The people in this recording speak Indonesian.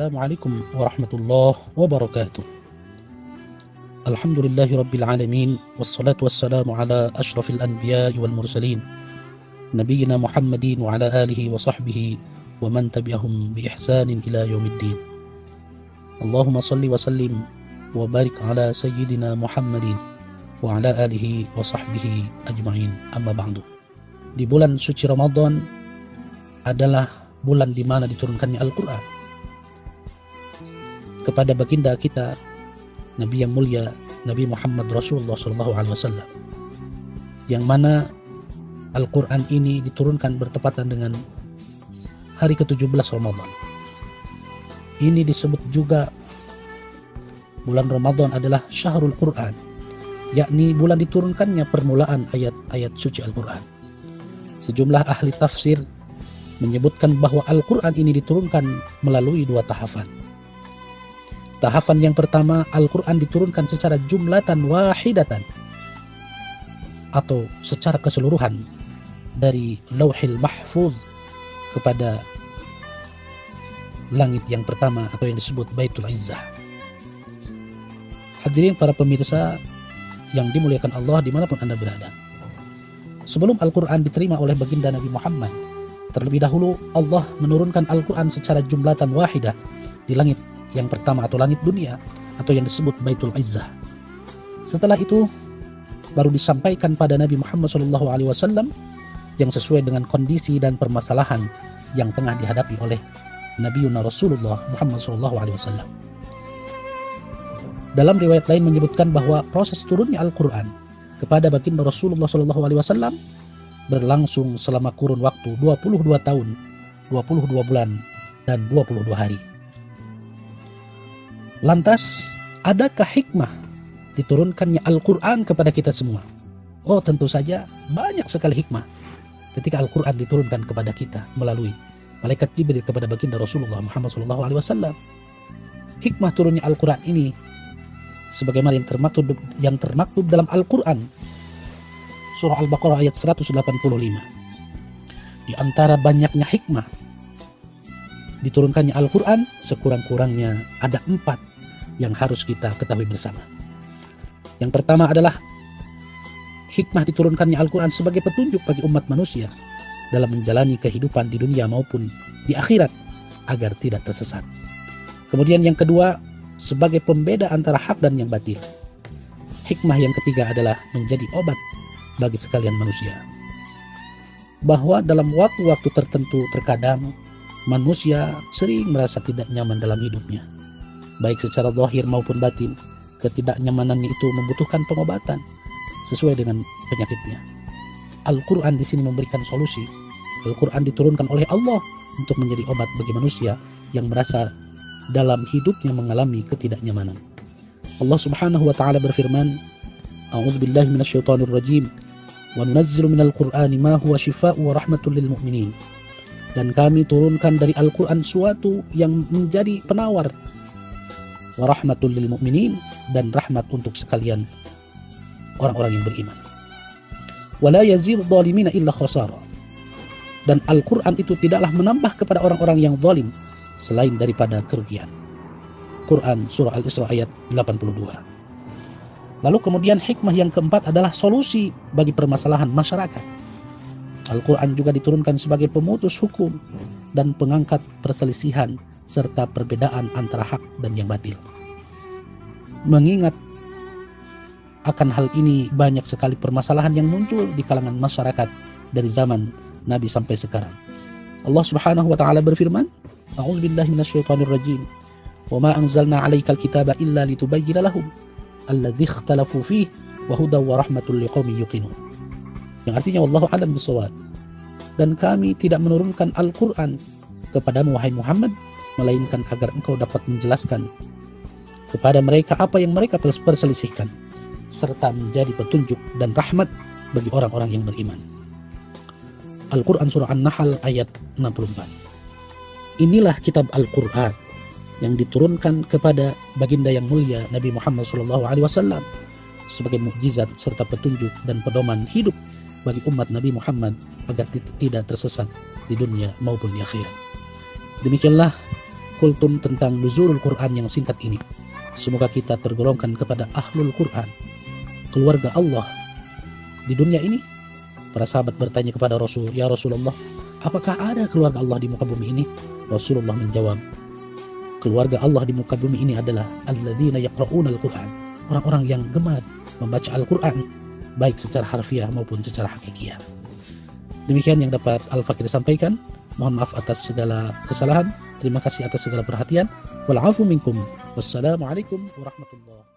Assalamualaikum warahmatullahi wabarakatuh. Alhamdulillahi rabbil alamin, wassalatu wassalamu ala ashrafil anbiya'i wal mursalin, nabiyyina Muhammadin wa ala alihi wa sahbihi wa man tabi'ahum bi ihsanin ila yaumiddin. Allahumma salli wa sallim wa barik ala sayyidina Muhammadin wa ala alihi wa sahbihi ajma'in, amma ba'du. Di bulan suci Ramadan adalah bulan di mana diturunkannya Al-Quran kepada baginda kita, Nabi yang mulia, Nabi Muhammad Rasulullah SAW, yang mana Al-Quran ini diturunkan bertepatan dengan hari ke-17 Ramadan. Ini disebut juga bulan Ramadan adalah Syahrul Quran, yakni bulan diturunkannya permulaan ayat-ayat suci Al-Quran. Sejumlah ahli tafsir menyebutkan bahwa Al-Quran ini diturunkan melalui dua tahapan. Tahapan yang pertama, Al-Quran diturunkan secara jumlatan wahidatan atau secara keseluruhan dari Lauhil Mahfuz kepada langit yang pertama atau yang disebut Baitul Izzah. Hadirin para pemirsa yang dimuliakan Allah dimanapun Anda berada, sebelum Al-Quran diterima oleh baginda Nabi Muhammad, terlebih dahulu Allah menurunkan Al-Quran secara jumlatan wahidah di langit yang pertama atau langit dunia atau yang disebut Baitul Izzah. Setelah itu baru disampaikan pada Nabi Muhammad SAW yang sesuai dengan kondisi dan permasalahan yang tengah dihadapi oleh Nabiuna Rasulullah Muhammad SAW. Dalam riwayat lain menyebutkan bahwa proses turunnya Al-Quran kepada baginda Rasulullah SAW berlangsung selama kurun waktu 22 tahun, 22 bulan, dan 22 hari. Lantas, adakah hikmah diturunkannya Al-Quran kepada kita semua? Oh, tentu saja banyak sekali hikmah ketika Al-Quran diturunkan kepada kita melalui malaikat Jibril kepada baginda Rasulullah Muhammad SAW. Hikmah turunnya Al-Quran ini sebagaimana yang termaktub dalam Al-Quran surah Al-Baqarah ayat 185. Di antara banyaknya hikmah diturunkannya Al-Quran, sekurang-kurangnya ada 4 yang harus kita ketahui bersama. Yang pertama adalah hikmah diturunkannya Al-Quran sebagai petunjuk bagi umat manusia dalam menjalani kehidupan di dunia maupun di akhirat agar tidak tersesat. Kemudian yang kedua, sebagai pembeda antara hak dan yang batil. Hikmah yang ketiga adalah menjadi obat bagi sekalian manusia, bahwa dalam waktu-waktu tertentu terkadang manusia sering merasa tidak nyaman dalam hidupnya, baik secara zahir maupun batin. Ketidaknyamanannya itu membutuhkan pengobatan sesuai dengan penyakitnya. Al-Quran di sini memberikan solusi. Al-Quran diturunkan oleh Allah untuk menjadi obat bagi manusia yang merasa dalam hidupnya mengalami ketidaknyamanan. Allah Subhanahu wa taala berfirman, A'udzubillahi minasyaitonir rajim. Wa nunazzilu minal Qur'ani ma huwa syifaa'un wa rahmatul lil mu'minin. Dan kami turunkan dari Al-Quran suatu yang menjadi penawar, wa rahmatul lil mu'minin, dan rahmat untuk sekalian orang-orang yang beriman. Wa la yazir dhalimina illa khasara. Dan Al-Quran itu tidaklah menambah kepada orang-orang yang zalim selain daripada kerugian. Quran surah Al-Isra ayat 82. Lalu kemudian hikmah yang keempat adalah solusi bagi permasalahan masyarakat. Al-Quran juga diturunkan sebagai pemutus hukum dan pengangkat perselisihan serta perbedaan antara hak dan yang batil. Mengingat akan hal ini, banyak sekali permasalahan yang muncul di kalangan masyarakat dari zaman Nabi sampai sekarang. Allah Subhanahu wa taala berfirman, A'udzubillahi minasyaitonir rajim. Wa ma anzalna 'alaikal kitaba illa litubayyana lahum alladzi ikhtalafu fihi wa hudaw wa rahmatul liqaumin yuqinun. Yang artinya wallahu a'lam bishawab. Dan kami tidak menurunkan Al-Quran kepadamu wahai Muhammad melainkan agar engkau dapat menjelaskan kepada mereka apa yang mereka perselisihkan, serta menjadi petunjuk dan rahmat bagi orang-orang yang beriman. Al-Quran surah An-Nahl ayat 64. Inilah kitab Al-Quran yang diturunkan kepada baginda yang mulia Nabi Muhammad SAW sebagai mukjizat serta petunjuk dan pedoman hidup bagi umat Nabi Muhammad agar tidak tersesat di dunia maupun di akhirat. Demikianlah kultum tentang nuzulul Quran yang singkat ini. Semoga kita tergolongkan kepada ahlul Quran, keluarga Allah di dunia ini. Para sahabat bertanya kepada Rasul, "Ya Rasulullah, apakah ada keluarga Allah di muka bumi ini?" Rasulullah menjawab, keluarga Allah di muka bumi ini adalah alladzina yaqra'una al-Quran, orang-orang yang gemar membaca Al-Quran, baik secara harfiah maupun secara hakikiah. Demikian yang dapat Al-Fakir sampaikan. Mohon maaf atas segala kesalahan. Terima kasih atas segala perhatian. Wal afu minkum. Wassalamualaikum warahmatullahi wabarakatuh.